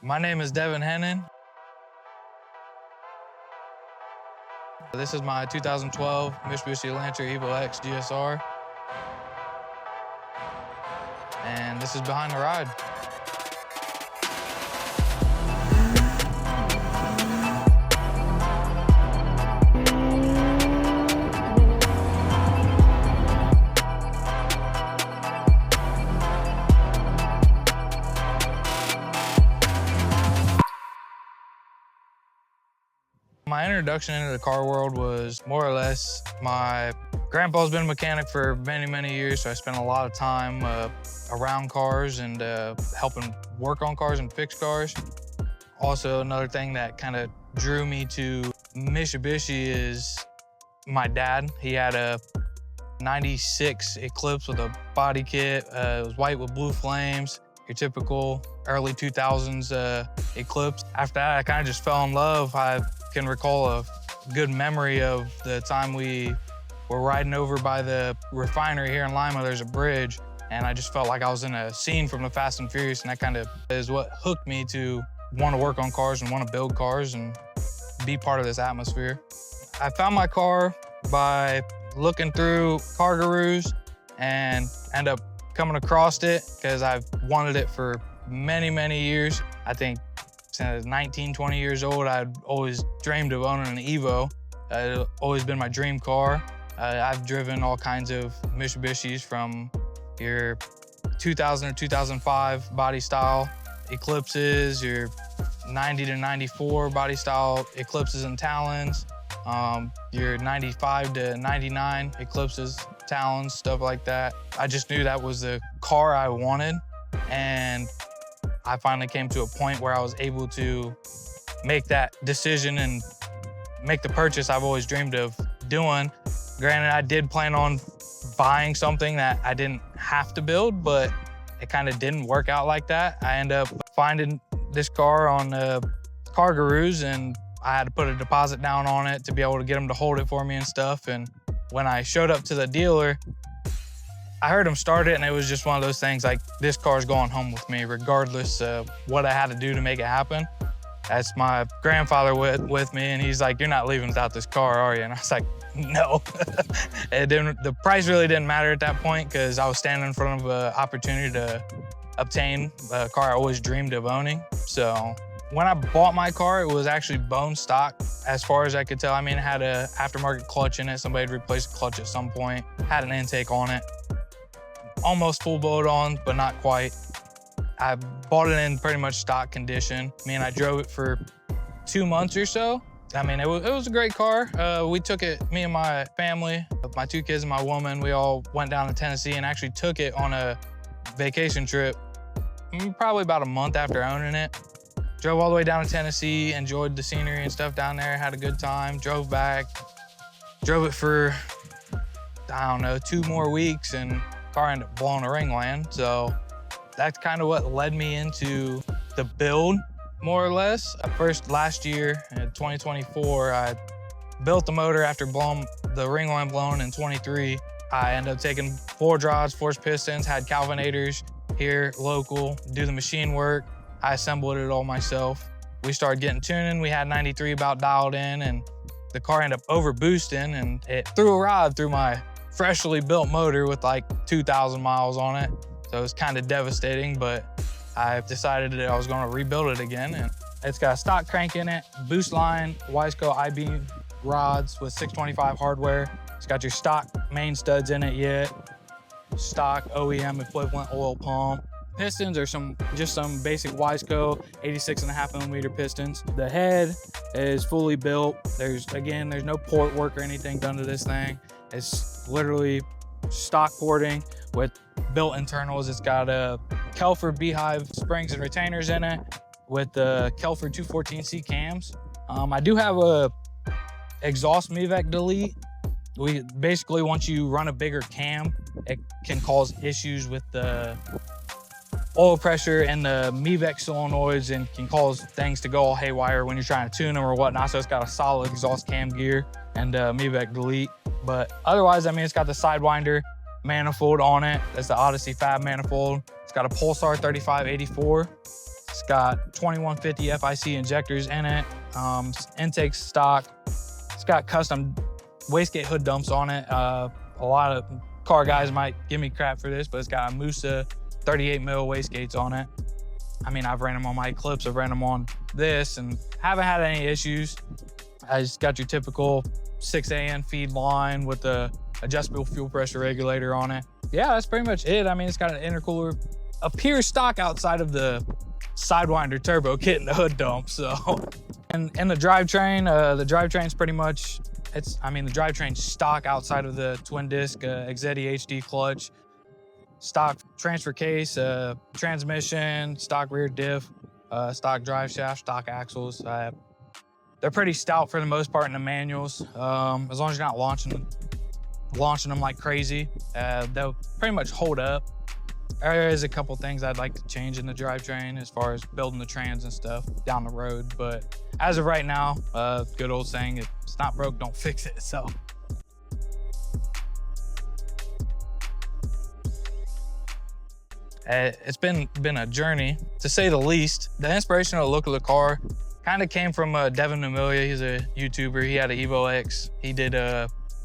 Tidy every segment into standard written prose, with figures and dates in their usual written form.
My name is Devin. This is my 2012 Mitsubishi Lancer Evo X GSR. And this is behind the ride. My introduction into the car world was more or less my grandpa's been a mechanic for many, many years, so I spent a lot of time around cars and helping work on cars and fix cars. Also, another thing that kind of drew me to Mitsubishi is my dad. He had a 96 Eclipse with a body kit. It was white with blue flames, your typical early 2000s Eclipse. After that, I kind of just fell in love. I can recall a good memory of the time we were riding over by the refinery here in Lima. There's a bridge, and I just felt like I was in a scene from the Fast and Furious, and that kind of is what hooked me to want to work on cars and want to build cars and be part of this atmosphere. I found my car by looking through car gurus and end up coming across it because I've wanted it for many, many years. I think since I was 19, 20 years old, I'd always dreamed of owning an Evo. It's always been my dream car. I've driven all kinds of Mitsubishis, from your 2000 or 2005 body style Eclipses, your 90 to 94 body style Eclipses and Talons, your 95 to 99 Eclipses, Talons, stuff like that. I just knew that was the car I wanted, and I finally came to a point where I was able to make that decision and make the purchase I've always dreamed of doing. Granted, I did plan on buying something that I didn't have to build, but it kind of didn't work out like that. I ended up finding this car on car gurus, and I had to put a deposit down on it to be able to get them to hold it for me and stuff. And when I showed up to the dealer, I heard him start it, and it was just one of those things like, this car's going home with me regardless of what I had to do to make it happen. That's my grandfather with me, and he's like, "You're not leaving without this car, are you?" And I was like, no. The price really didn't matter at that point because I was standing in front of an opportunity to obtain a car I always dreamed of owning. So when I bought my car, it was actually bone stock as far as I could tell. I mean, it had an aftermarket clutch in it. Somebody had replaced the clutch at some point, had an intake on it. Almost full boat on, but not quite. I bought it in pretty much stock condition. I mean, I drove it for 2 months or so. I mean, it was a great car. We took it, me and my family, my 2 kids and my woman, we all went down to Tennessee and actually took it on a vacation trip, probably about a month after owning it. Drove all the way down to Tennessee, enjoyed the scenery and stuff down there, had a good time, drove back, drove it for, I don't know, 2 more weeks, and car ended up blowing a ringland. So that's kind of what led me into the build, more or less. First, last year, in 2024, I built the motor after blowing the ringline blown in 23. I ended up taking forged rods, forged pistons, had Calvinators here local, do the machine work. I assembled it all myself. We started getting tuning. We had 93 about dialed in, and the car ended up over boosting, and it threw a rod through my freshly built motor with like 2,000 miles on it. So it was kind of devastating, but I decided that I was going to rebuild it again. And it's got a stock crank in it, boost line, Wiseco I-beam rods with 625 hardware. It's got your stock main studs in it yet, stock OEM equivalent oil pump. Pistons are just some basic Wiseco 86.5mm pistons. The head is fully built. There's no port work or anything done to this thing. It's literally stock porting with built internals. It's got a Kelfer Beehive springs and retainers in it with the Kelfer 214C cams. I do have a exhaust MEVEC delete. Basically, once you run a bigger cam, it can cause issues with the oil pressure in the MEVEC solenoids and can cause things to go all haywire when you're trying to tune them or whatnot. So it's got a solid exhaust cam gear and MEVEC delete. But otherwise, I mean, it's got the Sidewinder manifold on it. That's the Odyssey Fab manifold. It's got a Pulsar 3584 It's got 2150 FIC injectors in it. Intake stock. It's got custom wastegate hood dumps on it. A lot of car guys might give me crap for this, but it's got a Musa 38 mil wastegates on it. I mean, I've ran them on my Eclipse, I've ran them on this, and haven't had any issues. I just got your typical 6AN feed line with the adjustable fuel pressure regulator on it. Yeah, that's pretty much it. I mean, it's got an intercooler, appears stock outside of the Sidewinder turbo kit and the hood dump, so. And the drivetrain's pretty much, the drivetrain's stock outside of the twin disc Exedi HD clutch, stock transfer case, transmission, stock rear diff, stock drive shaft, stock axles. They're pretty stout for the most part in the manuals. As long as you're not launching them like crazy, they'll pretty much hold up. There is a couple things I'd like to change in the drivetrain as far as building the trans and stuff down the road. But as of right now, good old saying, if it's not broke, don't fix it, so. It's been a journey, to say the least. The inspirational look of the car kind of came from Devin. He's a YouTuber. He had an Evo X. He did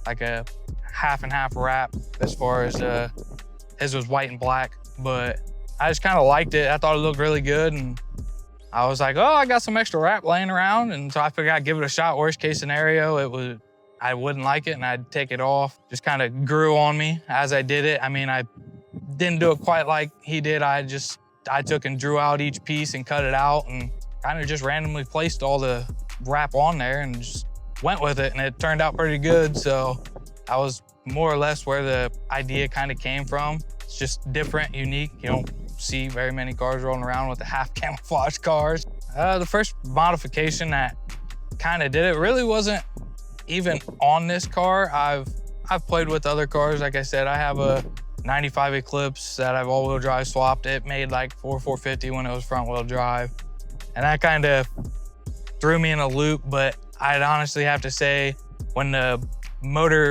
like a half and half wrap as far as his was white and black, but I just kind of liked it. I thought it looked really good, and I was like, oh, I got some extra wrap laying around, and so I figured I'd give it a shot. Worst case scenario, I wouldn't like it and I'd take it off. Just kind of grew on me as I did it. I mean, I didn't do it quite like he did. I took and drew out each piece and cut it out and kind of just randomly placed all the wrap on there and just went with it, and it turned out pretty good. So that was more or less where the idea kind of came from. It's just different, unique. You don't see very many cars rolling around with the half camouflage cars. The first modification that kind of did it really wasn't even on this car. I've played with other cars. Like I said, I have a 95 Eclipse that I've all-wheel drive swapped. It made like 450 when it was front-wheel drive. And that kind of threw me in a loop, but I'd honestly have to say when the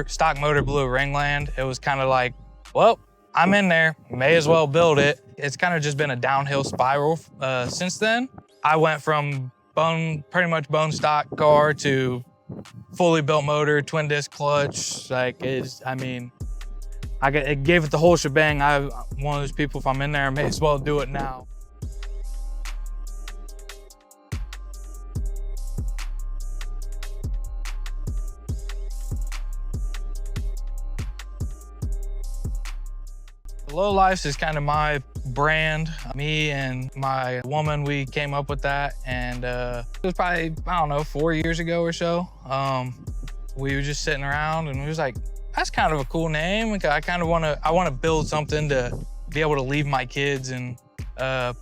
stock motor blew a ringland, it was kind of like, well, I'm in there, may as well build it. It's kind of just been a downhill spiral since then. I went from pretty much bone stock car to fully built motor, twin disc clutch. It gave it the whole shebang. I'm one of those people, if I'm in there, I may as well do it now. Lowlifes is kind of my brand. Me and my woman, we came up with that, and it was probably, I don't know, 4 years ago or so. We were just sitting around and we was like, that's kind of a cool name. I want to build something to be able to leave my kids, and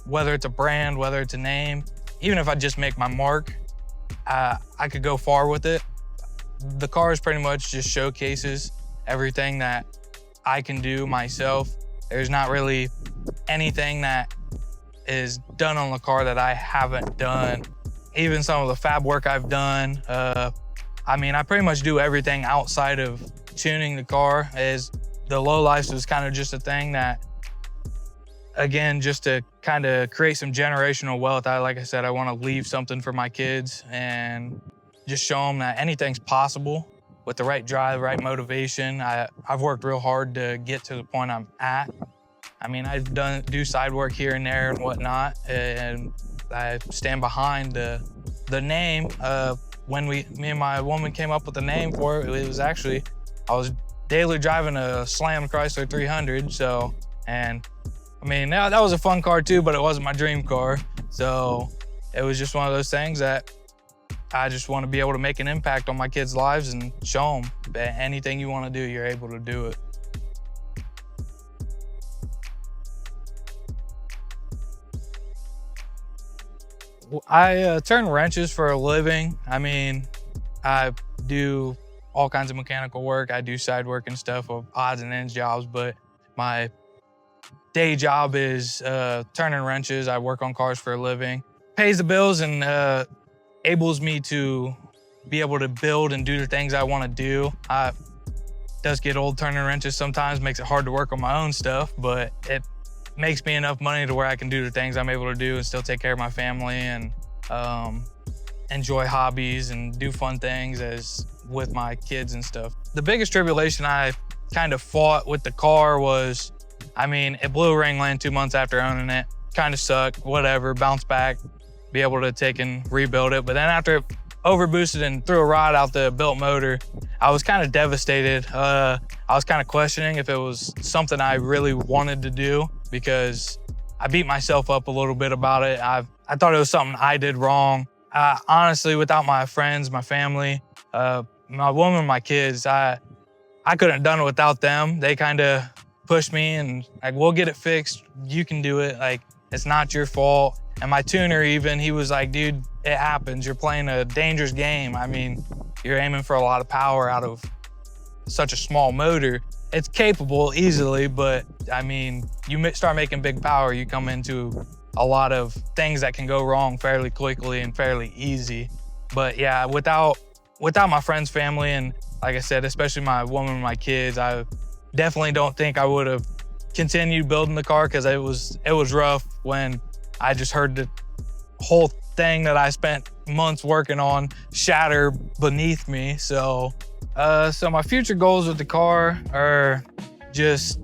whether it's a brand, whether it's a name, even if I just make my mark, I could go far with it. The car is pretty much just showcases everything that I can do myself. There's not really anything that is done on the car that I haven't done. Even some of the fab work I've done. I pretty much do everything outside of tuning the car. The lowlifes is kind of just a thing that, again, just to kind of create some generational wealth. Like I said, I want to leave something for my kids and just show them that anything's possible with the right drive, right motivation. I've worked real hard to get to the point I'm at. I do side work here and there and whatnot, and I stand behind the name. When me and my woman came up with the name for it, it was actually, I was daily driving a Slam Chrysler 300, so, and that was a fun car too, but it wasn't my dream car. So it was just one of those things that I just want to be able to make an impact on my kids' lives and show them that anything you want to do, you're able to do it. I turn wrenches for a living. I do all kinds of mechanical work. I do side work and stuff of odds and ends jobs, but my day job is turning wrenches. I work on cars for a living. Pays the bills and enables me to be able to build and do the things I want to do. It does get old turning wrenches sometimes, makes it hard to work on my own stuff, but it makes me enough money to where I can do the things I'm able to do and still take care of my family and enjoy hobbies and do fun things as with my kids and stuff. The biggest tribulation I kind of fought with the car was, I mean, it blew a ring land 2 months after owning it. Kind of sucked, whatever, bounce back, be able to take and rebuild it. But then after it overboosted and threw a rod out the built motor, I was kind of devastated. I was kind of questioning if it was something I really wanted to do, because I beat myself up a little bit about it. I thought it was something I did wrong. Honestly, without my friends, my family, my woman, my kids, I couldn't have done it without them. They kind of pushed me and like, we'll get it fixed. You can do it. Like, it's not your fault. And my tuner even, he was like, dude, it happens. You're playing a dangerous game. I mean, you're aiming for a lot of power out of such a small motor. It's capable easily, but I mean, you start making big power, you come into a lot of things that can go wrong fairly quickly and fairly easy. But yeah, without my friends, family, and like I said, especially my woman and my kids, I definitely don't think I would have continued building the car, because it was rough when I just heard the whole thing that I spent months working on shatter beneath me. So my future goals with the car are just,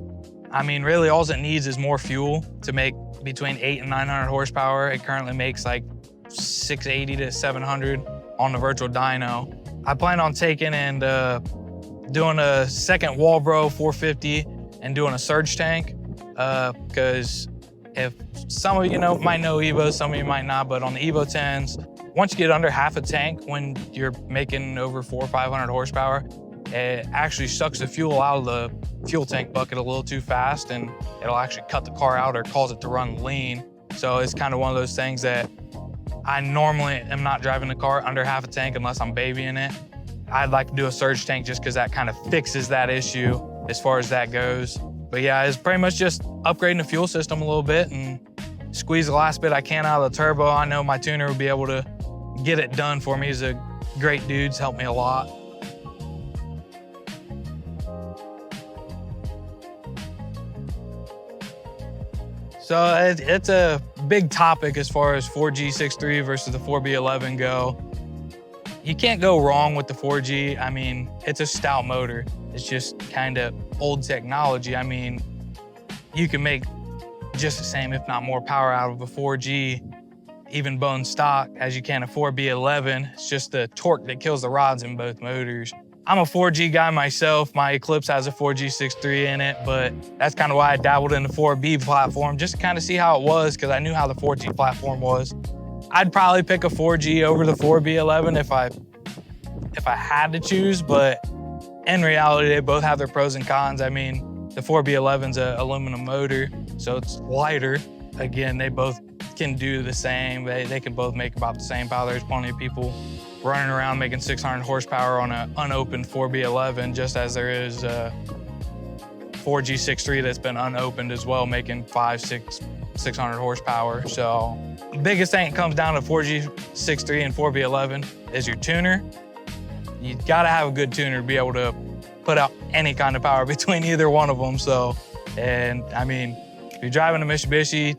I mean, really all it needs is more fuel to make between 800 and 900 horsepower. It currently makes like 680 to 700 on the virtual dyno. I plan on taking and doing a second Walbro 450 and doing a surge tank, because if some of you might know Evo, some of you might not, but on the Evo 10s, once you get under half a tank, when you're making over 400 or 500 horsepower, it actually sucks the fuel out of the fuel tank bucket a little too fast, and it'll actually cut the car out or cause it to run lean. So it's kind of one of those things that I normally am not driving the car under half a tank unless I'm babying it. I'd like to do a surge tank just because that kind of fixes that issue as far as that goes. But yeah, it's pretty much just upgrading the fuel system a little bit and squeeze the last bit I can out of the turbo. I know my tuner will be able to get it done for me. He's a great dude, he's helped me a lot. So it's a big topic as far as 4G 6.3 versus the 4B11 go. You can't go wrong with the 4G. I mean, it's a stout motor. It's just kind of old technology. I mean, you can make just the same, if not more power out of a 4G, even bone stock, as you can a 4B11. It's just the torque that kills the rods in both motors. I'm a 4G guy myself. My Eclipse has a 4G 6.3 in it, but that's kind of why I dabbled in the 4B platform, just to kind of see how it was, because I knew how the 4G platform was. I'd probably pick a 4G over the 4B11 if I had to choose, but in reality, they both have their pros and cons. I mean, the 4B11's an aluminum motor, so it's lighter. Again, they both can do the same. They can both make about the same power. There's plenty of people running around making 600 horsepower on an unopened 4B11, just as there is 4G 6.3 that's been unopened as well, making 600 horsepower. So the biggest thing that comes down to 4G 6.3 and 4B11 is your tuner. You gotta have a good tuner to be able to put out any kind of power between either one of them. So, and I mean, if you're driving a Mitsubishi,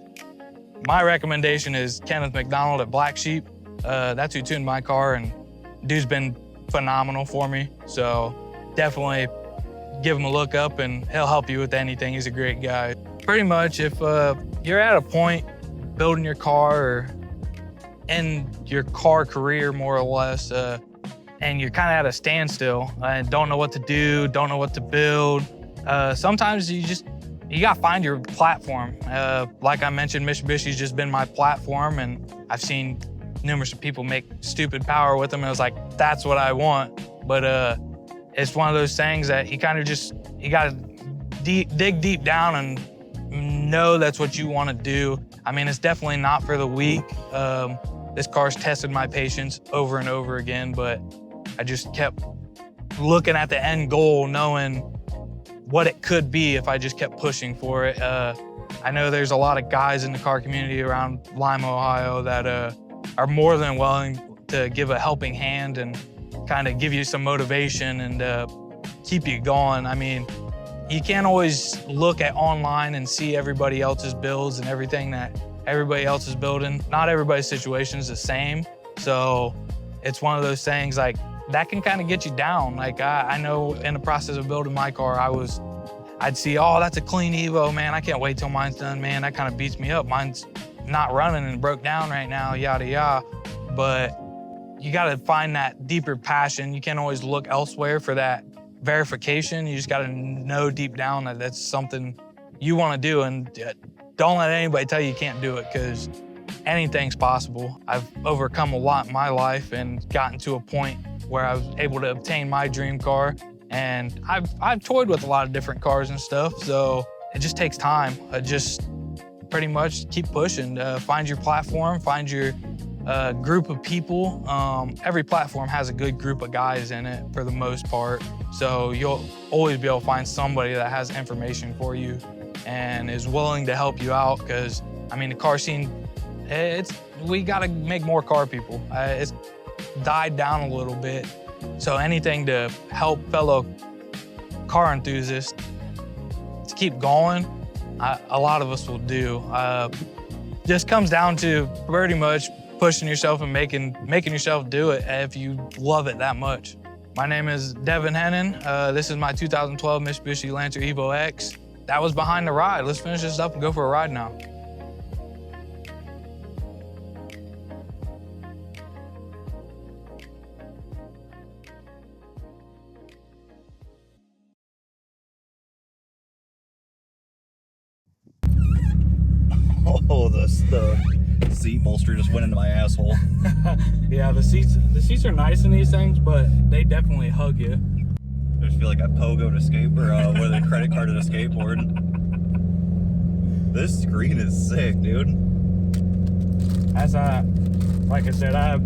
my recommendation is Kenneth McDonald at Black Sheep. That's who tuned my car, and dude's been phenomenal for me. So definitely give him a look up and he'll help you with anything. He's a great guy. Pretty much if you're at a point building your car or in your car career more or less, and you're kind of at a standstill and don't know what to do, don't know what to build, sometimes you gotta find your platform. Like I mentioned, Mitsubishi's just been my platform, and I've seen numerous people make stupid power with them, and I was like, that's what I want. But it's one of those things that you gotta dig deep down and know that's what you wanna do. I mean, it's definitely not for the weak. This car's tested my patience over and over again, but I just kept looking at the end goal, knowing what it could be if I just kept pushing for it. I know there's a lot of guys in the car community around Lima, Ohio that are more than willing to give a helping hand and kind of give you some motivation and keep you going. I mean, you can't always look at online and see everybody else's builds and everything that everybody else is building. Not everybody's situation is the same. So it's one of those things like that can kind of get you down. Like I know in the process of building my car, I'd see, oh, that's a clean Evo, man. I can't wait till mine's done, man. That kind of beats me up. Mine's not running and broke down right now, yada, yada. But you gotta find that deeper passion. You can't always look elsewhere for that verification. You just gotta know deep down that that's something you wanna do, and don't let anybody tell you can't do it, because anything's possible. I've overcome a lot in my life and gotten to a point where I was able to obtain my dream car. And I've toyed with a lot of different cars and stuff, so it just takes time. Just pretty much keep pushing. Find your platform, find your group of people. Every platform has a good group of guys in it for the most part. So you'll always be able to find somebody that has information for you and is willing to help you out, because I mean, the car scene, we gotta make more car people. It's died down a little bit. So anything to help fellow car enthusiasts to keep going, a lot of us will do. Just comes down to pretty much pushing yourself and making yourself do it if you love it that much. My name is Devin. This is my 2012 Mitsubishi Lancer Evo X. That was behind the ride. Let's finish this up and go for a ride now. Oh, the seat bolster just went into my asshole. Yeah, the seats are nice in these things, but they definitely hug you. I just feel like I pogoed a skateboard, with a credit card at a skateboard. This screen is sick, dude. Like I said, I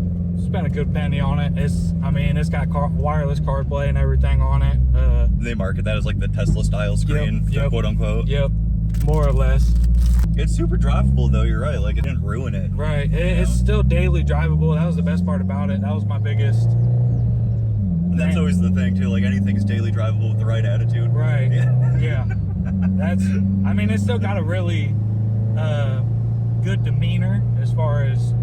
spent a good penny on it. It's got wireless CarPlay and everything on it. They market that as like the Tesla style screen, quote unquote. Yep, more or less. It's super drivable though, you're right, like it didn't ruin it. Right, it's still daily drivable. That was the best part about it. That was my biggest And that's always the thing too, like anything's daily drivable with the right attitude. Right, yeah. It's still got a really good demeanor as far as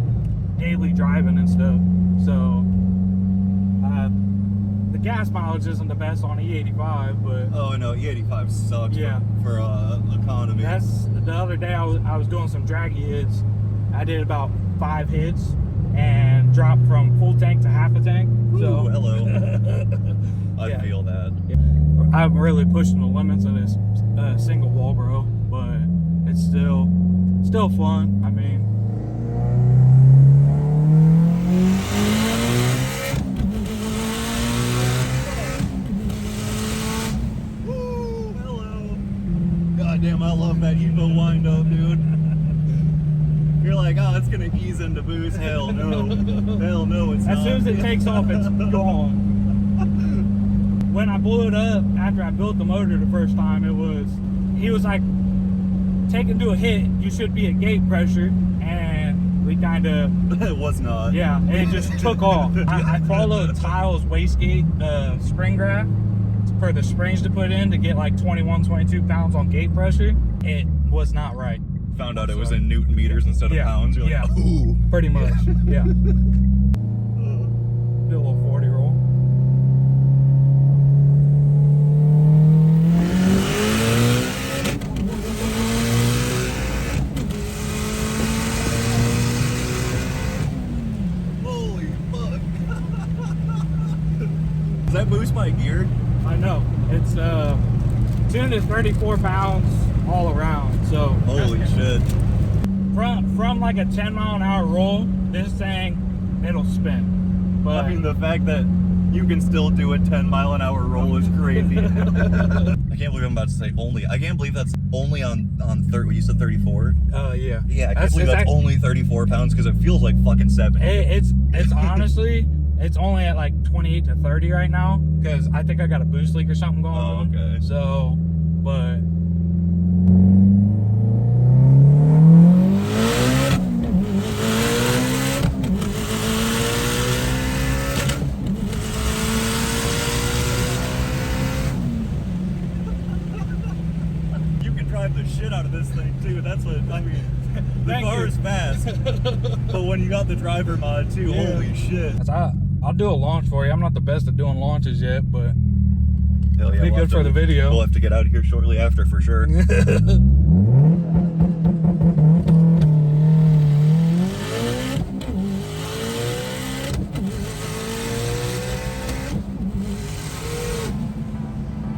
daily driving and stuff. So, the gas mileage isn't the best on E85, but... Oh no, E85 sucks for economy. That's, the other day I was doing some draggy hits. I did about 5 hits and dropped from full tank to half a tank. Ooh, so hello. I feel that. I'm really pushing the limits of this single wall, bro, but it's still fun. I mean, ooh, hello. Goddamn, I love that Evo wind up, dude. You're like, oh, it's gonna ease into boost. Hell no. Hell no, it's not. As soon as it takes off, it's gone. When I blew it up, after I built the motor the first time, he was like, taking to a hit, you should be at gate pressure, and we kind of... It was not. Yeah, it just took off. I followed Tile's wastegate spring graph for the springs to put in to get like 21, 22 pounds on gate pressure. It was not right. Found out it was in Newton meters instead of pounds. You're like, ooh. Pretty much, yeah. Do a little 40 roll. Holy fuck. Does that boost my gear? I know. It's tuned to 34 pounds all around. So holy shit. From like a 10-mile-an-hour roll, this thing, it'll spin. But I mean, the fact that you can still do a 10-mile-an-hour roll is crazy. I can't believe I'm about to say only. I can't believe that's only on 30. You said 34? Yeah. Yeah, I can't believe that's only 34 pounds because it feels like fucking 7. It's honestly, it's only at like 28 to 30 right now because I think I got a boost leak or something going on. Okay. So, but. this thing too. That's what I mean. The Thank car you. is fast, but when you got the driver mod too, Yeah. holy shit! I'll do a launch for you. I'm not the best at doing launches yet, but Hell yeah, be good for the video. We'll have to get out of here shortly after for sure.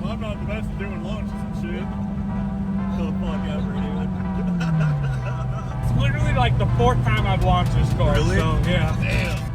I'm not the best at doing launches and shit. The fuck ever, dude. It's literally like the 4th time I've launched this car. Really? So, yeah. Damn.